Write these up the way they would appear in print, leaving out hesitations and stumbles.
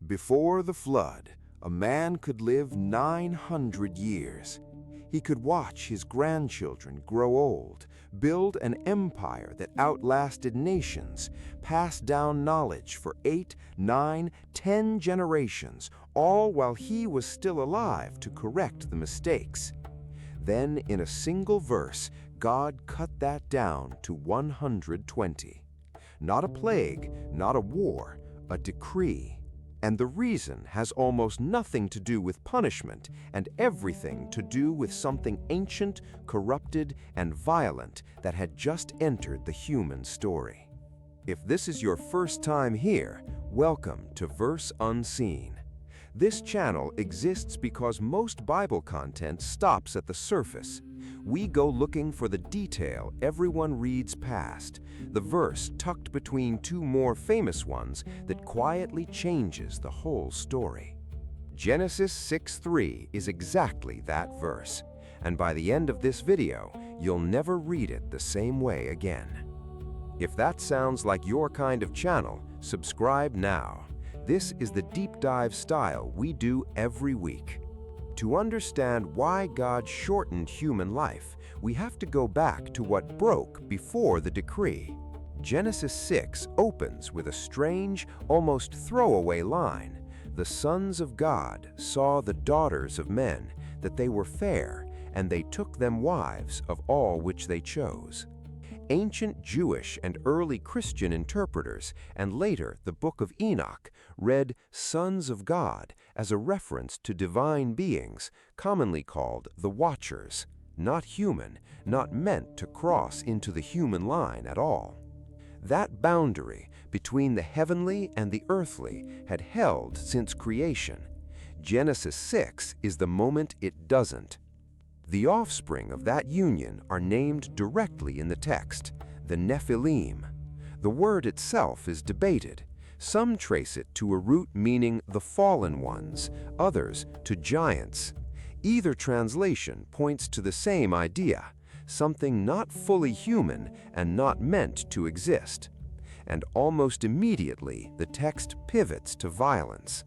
Before the flood, a man could live 900 years. He could watch his grandchildren grow old, build an empire that outlasted nations, pass down knowledge for 8, 9, 10 generations, all while he was still alive to correct the mistakes. Then, in a single verse, God cut that down to 120. Not a plague, not a war, a decree. And the reason has almost nothing to do with punishment and everything to do with something ancient, corrupted, and violent that had just entered the human story. If this is your first time here, welcome to Verse Unseen. This channel exists because most Bible content stops at the surface. We go looking for the detail everyone reads past, the verse tucked between two more famous ones that quietly changes the whole story. Genesis 6:3 is exactly that verse, and by the end of this video, you'll never read it the same way again. If that sounds like your kind of channel, subscribe now. This is the deep dive style we do every week. To understand why God shortened human life, we have to go back to what broke before the decree. Genesis 6 opens with a strange, almost throwaway line. The sons of God saw the daughters of men, that they were fair, and they took them wives of all which they chose. Ancient Jewish and early Christian interpreters, and later the Book of Enoch, read sons of God as a reference to divine beings, commonly called the Watchers, not human, not meant to cross into the human line at all. That boundary between the heavenly and the earthly had held since creation. Genesis 6 is the moment it doesn't. The offspring of that union are named directly in the text, the Nephilim. The word itself is debated. Some trace it to a root meaning the fallen ones, others to giants. Either translation points to the same idea, something not fully human and not meant to exist. And almost immediately, the text pivots to violence.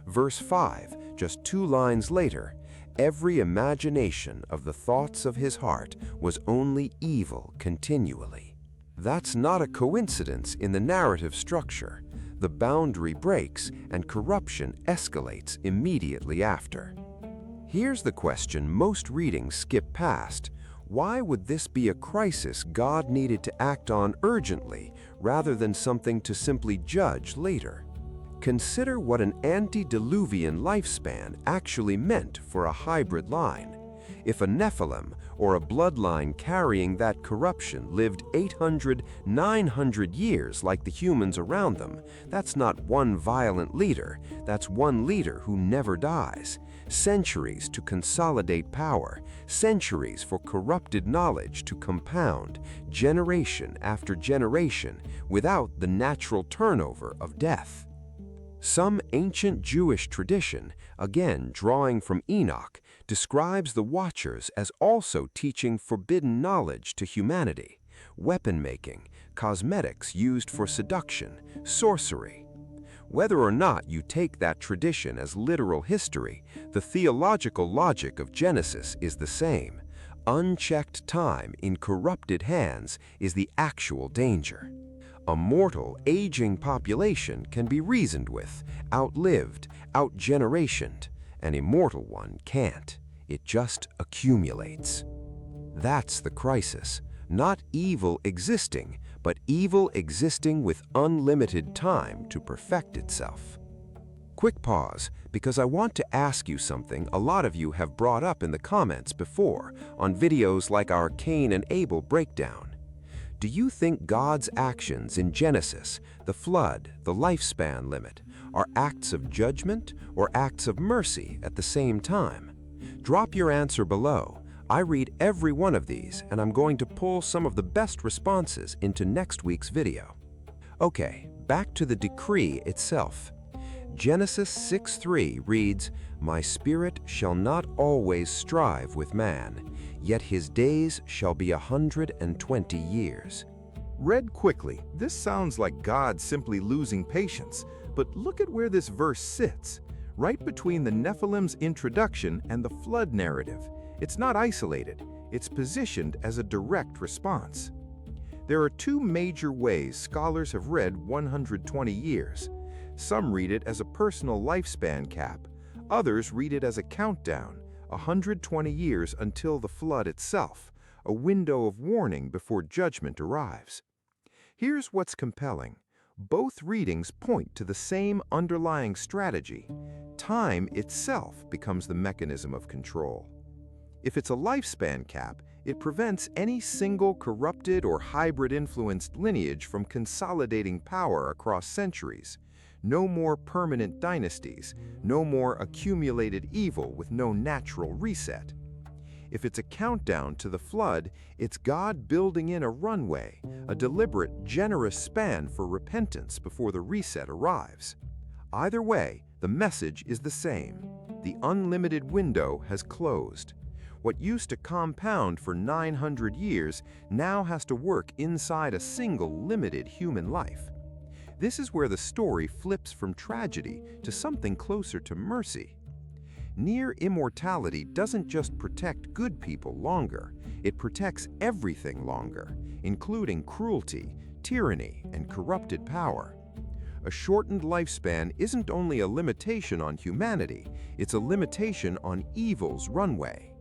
Verse 5, just 2 lines later, every imagination of the thoughts of his heart was only evil continually. That's not a coincidence in the narrative structure. The boundary breaks and corruption escalates immediately after. Here's the question most readings skip past. Why would this be a crisis God needed to act on urgently rather than something to simply judge later? Consider what an antediluvian lifespan actually meant for a hybrid line. If a Nephilim, or a bloodline carrying that corruption, lived 800, 900 years like the humans around them, that's not one violent leader, that's one leader who never dies. Centuries to consolidate power, centuries for corrupted knowledge to compound, generation after generation, without the natural turnover of death. Some ancient Jewish tradition, again drawing from Enoch, describes the Watchers as also teaching forbidden knowledge to humanity, weapon-making, cosmetics used for seduction, sorcery. Whether or not you take that tradition as literal history, the theological logic of Genesis is the same. Unchecked time in corrupted hands is the actual danger. A mortal, aging population can be reasoned with, outlived, outgenerationed. An immortal one can't. It just accumulates. That's the crisis. Not evil existing, but evil existing with unlimited time to perfect itself. Quick pause, because I want to ask you something a lot of you have brought up in the comments before on videos like our Cain and Abel breakdown. Do you think God's actions in Genesis, the flood, the lifespan limit, are acts of judgment or acts of mercy at the same time? Drop your answer below. I read every one of these, and I'm going to pull some of the best responses into next week's video. Okay, back to the decree itself. Genesis 6:3 reads, "My spirit shall not always strive with man, yet his days shall be 120 years. Read quickly, this sounds like God simply losing patience, But look at where this verse sits, right between the Nephilim's introduction and the flood narrative. It's not isolated, it's positioned as a direct response. There are two major ways scholars have read 120 years. Some read it as a personal lifespan cap, others read it as a countdown, 120 years until the flood itself, a window of warning before judgment arrives. Here's what's compelling. Both readings point to the same underlying strategy. Time itself becomes the mechanism of control. If it's a lifespan cap, it prevents any single corrupted or hybrid-influenced lineage from consolidating power across centuries. No more permanent dynasties, no more accumulated evil with no natural reset. If it's a countdown to the flood, it's God building in a runway, a deliberate, generous span for repentance before the reset arrives. Either way, the message is the same. The unlimited window has closed. What used to compound for 900 years now has to work inside a single limited human life. This is where the story flips from tragedy to something closer to mercy. Near immortality doesn't just protect good people longer, it protects everything longer, including cruelty, tyranny, and corrupted power. A shortened lifespan isn't only a limitation on humanity, it's a limitation on evil's runway.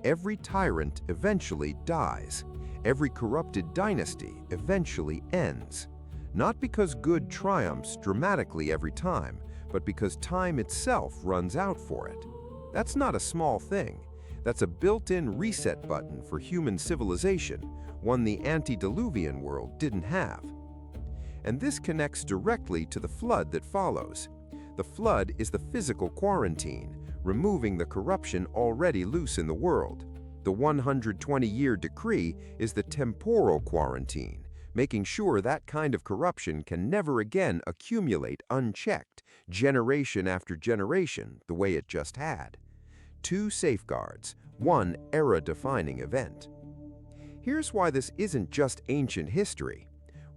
Every tyrant eventually dies. Every corrupted dynasty eventually ends. Not because good triumphs dramatically every time, but because time itself runs out for it. That's not a small thing. That's a built-in reset button for human civilization, one the antediluvian world didn't have. And this connects directly to the flood that follows. The flood is the physical quarantine, removing the corruption already loose in the world. The 120-year decree is the temporal quarantine, making sure that kind of corruption can never again accumulate unchecked, generation after generation, the way it just had. Two safeguards, one era-defining event. Here's why this isn't just ancient history.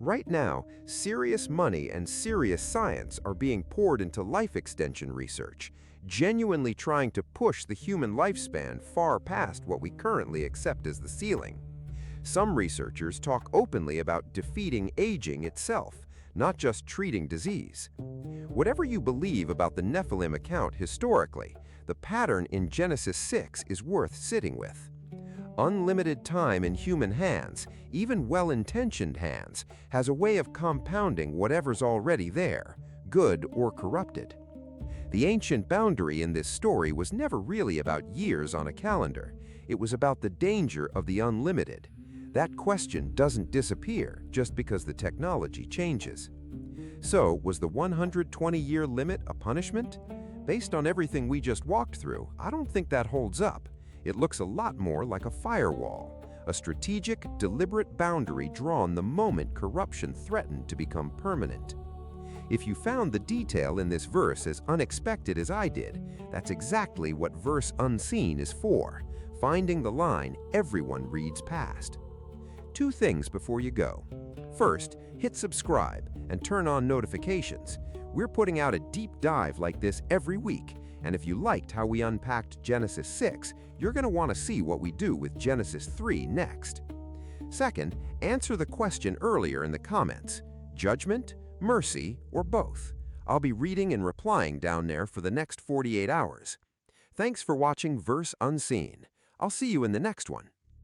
Right now, serious money and serious science are being poured into life extension research, genuinely trying to push the human lifespan far past what we currently accept as the ceiling. Some researchers talk openly about defeating aging itself, not just treating disease. Whatever you believe about the Nephilim account historically, the pattern in Genesis 6 is worth sitting with. Unlimited time in human hands, even well-intentioned hands, has a way of compounding whatever's already there, good or corrupted. The ancient boundary in this story was never really about years on a calendar. It was about the danger of the unlimited. That question doesn't disappear just because the technology changes. So, was the 120-year limit a punishment? Based on everything we just walked through, I don't think that holds up. It looks a lot more like a firewall, a strategic, deliberate boundary drawn the moment corruption threatened to become permanent. If you found the detail in this verse as unexpected as I did, that's exactly what verse unseen is for, finding the line everyone reads past. Two things before you go. First, hit subscribe and turn on notifications. We're putting out a deep dive like this every week, and if you liked how we unpacked Genesis 6, you're going to want to see what we do with Genesis 3 next. Second, answer the question earlier in the comments: judgment, mercy, or both? I'll be reading and replying down there for the next 48 hours. Thanks for watching Verse Unseen. I'll see you in the next one.